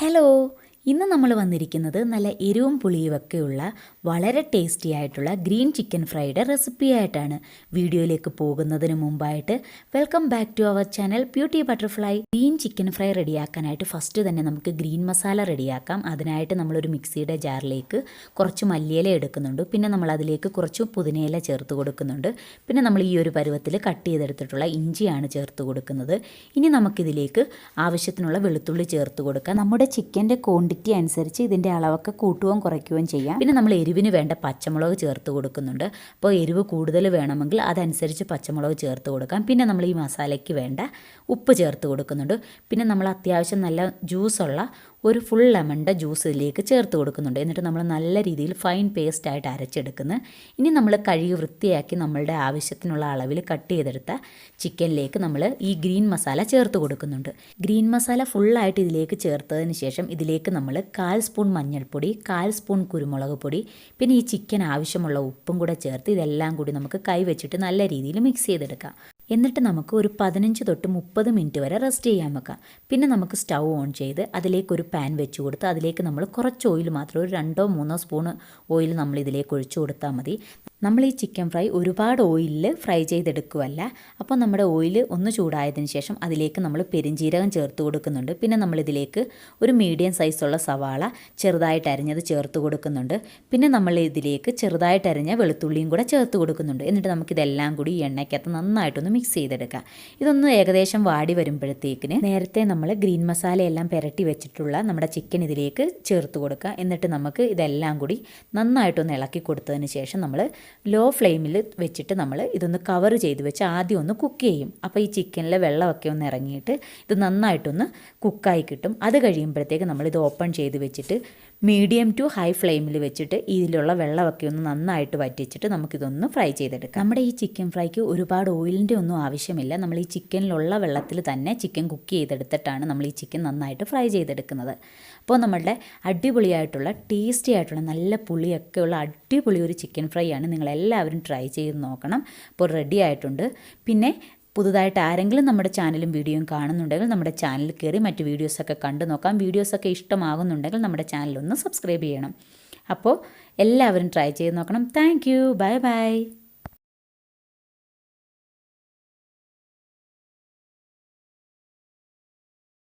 Hello, ഇന്ന് നമ്മൾ വന്നിരിക്കുന്നത് നല്ല എരിവും പുളിയുമൊക്കെയുള്ള വളരെ ടേസ്റ്റി ആയിട്ടുള്ള ഗ്രീൻ ചിക്കൻ ഫ്രൈയുടെ റെസിപ്പി ആയിട്ടാണ്. വീഡിയോയിലേക്ക് പോകുന്നതിന് മുമ്പായിട്ട് welcome back to our channel beauty butterfly. Green chicken fry റെഡിയാക്കാനായിട്ട് ഫസ്റ്റ് തന്നെ നമുക്ക് ഗ്രീൻ മസാല റെഡിയാക്കാം. അതിനായിട്ട് നമ്മളൊരു മിക്സിയുടെ ജാറിലേക്ക് കുറച്ച് മല്ലിയില എടുക്കുന്നുണ്ട്. പിന്നെ നമ്മൾ അതിലേക്ക് കുറച്ച് പുതിനയില ചേർത്ത് കൊടുക്കുന്നുണ്ട്. പിന്നെ നമ്മൾ ഈ ഒരു പരുവത്തിൽ കട്ട് ചെയ്തെടുത്തിട്ടുള്ള ഇഞ്ചിയാണ് ചേർത്ത് കൊടുക്കുന്നത്. ഇനി നമുക്കിതിലേക്ക് ആവശ്യത്തിനുള്ള വെളുത്തുള്ളി ചേർത്ത് കൊടുക്കാം. നമ്മുടെ ചിക്കൻ്റെ ക്വാണ്ടിറ്റി അനുസരിച്ച് ഇതിൻ്റെ അളവൊക്കെ കൂട്ടുകയും കുറയ്ക്കുകയും ചെയ്യാം. പിന്നെ നമ്മൾ എരിവിന് വേണ്ട പച്ചമുളക് ചേർത്ത് കൊടുക്കുന്നുണ്ട്. അപ്പോൾ എരിവ് കൂടുതൽ വേണമെങ്കിൽ അതനുസരിച്ച് പച്ചമുളക് ചേർത്ത് കൊടുക്കാം. പിന്നെ നമ്മൾ ഈ മസാലയ്ക്ക് വേണ്ട ഉപ്പ് ചേർത്ത് കൊടുക്കുന്നുണ്ട്. പിന്നെ നമ്മൾ അത്യാവശ്യം നല്ല ജ്യൂസുള്ള ഒരു ഫുൾ ലെമണിൻ്റെ ജ്യൂസ് ഇതിലേക്ക് ചേർത്ത് കൊടുക്കുന്നുണ്ട്. എന്നിട്ട് നമ്മൾ നല്ല രീതിയിൽ ഫൈൻ പേസ്റ്റായിട്ട് അരച്ചെടുക്കുന്നു. ഇനി നമ്മൾ കഴുകി വൃത്തിയാക്കി നമ്മളുടെ ആവശ്യത്തിനുള്ള അളവിൽ കട്ട് ചെയ്തെടുത്ത ചിക്കനിലേക്ക് നമ്മൾ ഈ ഗ്രീൻ മസാല ചേർത്ത് കൊടുക്കുന്നുണ്ട്. ഗ്രീൻ മസാല ഫുള്ളായിട്ട് ഇതിലേക്ക് ചേർത്തതിന് ശേഷം ഇതിലേക്ക് നമ്മൾ 1/4 സ്പൂൺ മഞ്ഞൾപ്പൊടി, 1/4 സ്പൂൺ കുരുമുളക് പൊടി, പിന്നെ ഈ ചിക്കൻ ആവശ്യമുള്ള ഉപ്പും കൂടെ ചേർത്ത് ഇതെല്ലാം കൂടി നമുക്ക് കൈ വെച്ചിട്ട് നല്ല രീതിയിൽ മിക്സ് ചെയ്തെടുക്കാം. എന്നിട്ട് നമുക്ക് ഒരു 15 തൊട്ട് 30 മിനിറ്റ് വരെ റെസ്റ്റ് ചെയ്യാൻ വെക്കാം. പിന്നെ നമുക്ക് സ്റ്റൗ ഓൺ ചെയ്ത് അതിലേക്ക് ഒരു പാൻ വെച്ച് കൊടുത്ത് അതിലേക്ക് നമ്മൾ കുറച്ച് ഓയിൽ മാത്രം, ഒരു 2-3 സ്പൂൺ ഓയിൽ നമ്മൾ ഇതിലേക്ക് ഒഴിച്ചു കൊടുത്താൽ മതി. നമ്മൾ ഈ ചിക്കൻ ഫ്രൈ ഒരുപാട് ഓയിലിൽ ഫ്രൈ ചെയ്തെടുക്കുകയല്ല. അപ്പോൾ നമ്മുടെ ഓയിൽ ഒന്ന് ചൂടായതിന് ശേഷം അതിലേക്ക് നമ്മൾ പെരിഞ്ജീരകം ചേർത്ത് കൊടുക്കുന്നുണ്ട്. പിന്നെ നമ്മളിതിലേക്ക് ഒരു മീഡിയം സൈസുള്ള സവാള ചെറുതായിട്ട് അരിഞ്ഞത് ചേർത്ത് കൊടുക്കുന്നുണ്ട്. പിന്നെ നമ്മൾ ഇതിലേക്ക് ചെറുതായിട്ട് അരിഞ്ഞ വെളുത്തുള്ളിയും കൂടെ ചേർത്ത് കൊടുക്കുന്നുണ്ട്. എന്നിട്ട് നമുക്കിതെല്ലാം കൂടി ഈ എണ്ണയ്ക്കകത്ത് നന്നായിട്ടൊന്ന് മിക്സ് ചെയ്തെടുക്കാം. ഇതൊന്ന് ഏകദേശം വാടി വരുമ്പോഴത്തേക്കിന് നേരത്തെ നമ്മൾ ഗ്രീൻ മസാലയെല്ലാം പുരട്ടി വെച്ചിട്ടുള്ള നമ്മുടെ ചിക്കൻ ഇതിലേക്ക് ചേർത്ത് കൊടുക്കുക. എന്നിട്ട് നമുക്ക് ഇതെല്ലാം കൂടി നന്നായിട്ടൊന്ന് ഇളക്കി കൊടുത്തതിന് ശേഷം നമ്മൾ ലോ ഫ്ലെയിമിൽ വെച്ചിട്ട് നമ്മൾ ഇതൊന്ന് കവർ ചെയ്ത് വെച്ച് ആദ്യം ഒന്ന് കുക്ക് ചെയ്യും. അപ്പോൾ ഈ ചിക്കനിലെ വെള്ളമൊക്കെ ഒന്ന് ഇറങ്ങിയിട്ട് ഇത് നന്നായിട്ടൊന്ന് കുക്കായി കിട്ടും. അത് കഴിയുമ്പോഴത്തേക്ക് നമ്മളിത് ഓപ്പൺ ചെയ്ത് വെച്ചിട്ട് മീഡിയം ടു ഹൈ ഫ്ലെയിമിൽ വെച്ചിട്ട് ഇതിലുള്ള വെള്ളമൊക്കെ ഒന്ന് നന്നായിട്ട് വറ്റിച്ചിട്ട് നമുക്കിതൊന്ന് ഫ്രൈ ചെയ്തെടുക്കാം. നമ്മുടെ ഈ ചിക്കൻ ഫ്രൈക്ക് ഒരുപാട് ഓയിലിൻ്റെ ഒന്നും ആവശ്യമില്ല. നമ്മൾ ഈ ചിക്കനിലുള്ള വെള്ളത്തിൽ തന്നെ ചിക്കൻ കുക്ക് ചെയ്തെടുത്തിട്ടാണ് നമ്മൾ ഈ ചിക്കൻ നന്നായിട്ട് ഫ്രൈ ചെയ്തെടുക്കുന്നത്. അപ്പോൾ നമ്മളുടെ അടിപൊളിയായിട്ടുള്ള ടേസ്റ്റി ആയിട്ടുള്ള നല്ല പുളിയൊക്കെയുള്ള അടിപൊളി ഒരു ചിക്കൻ ഫ്രൈ ആണ്. നിങ്ങളെല്ലാവരും ട്രൈ ചെയ്ത് നോക്കണം. അപ്പോൾ റെഡി ആയിട്ടുണ്ട്. പിന്നെ പുതുതായിട്ട് ആരെങ്കിലും നമ്മുടെ ചാനലും വീഡിയോയും കാണുന്നുണ്ടെങ്കിൽ നമ്മുടെ ചാനലിൽ കയറി മറ്റ് വീഡിയോസൊക്കെ കണ്ടു നോക്കാം. വീഡിയോസൊക്കെ ഇഷ്ടമാകുന്നുണ്ടെങ്കിൽ നമ്മുടെ ചാനലൊന്ന് സബ്സ്ക്രൈബ് ചെയ്യണം. അപ്പോൾ എല്ലാവരും ട്രൈ ചെയ്ത് നോക്കണം. Thank you. Bye bye.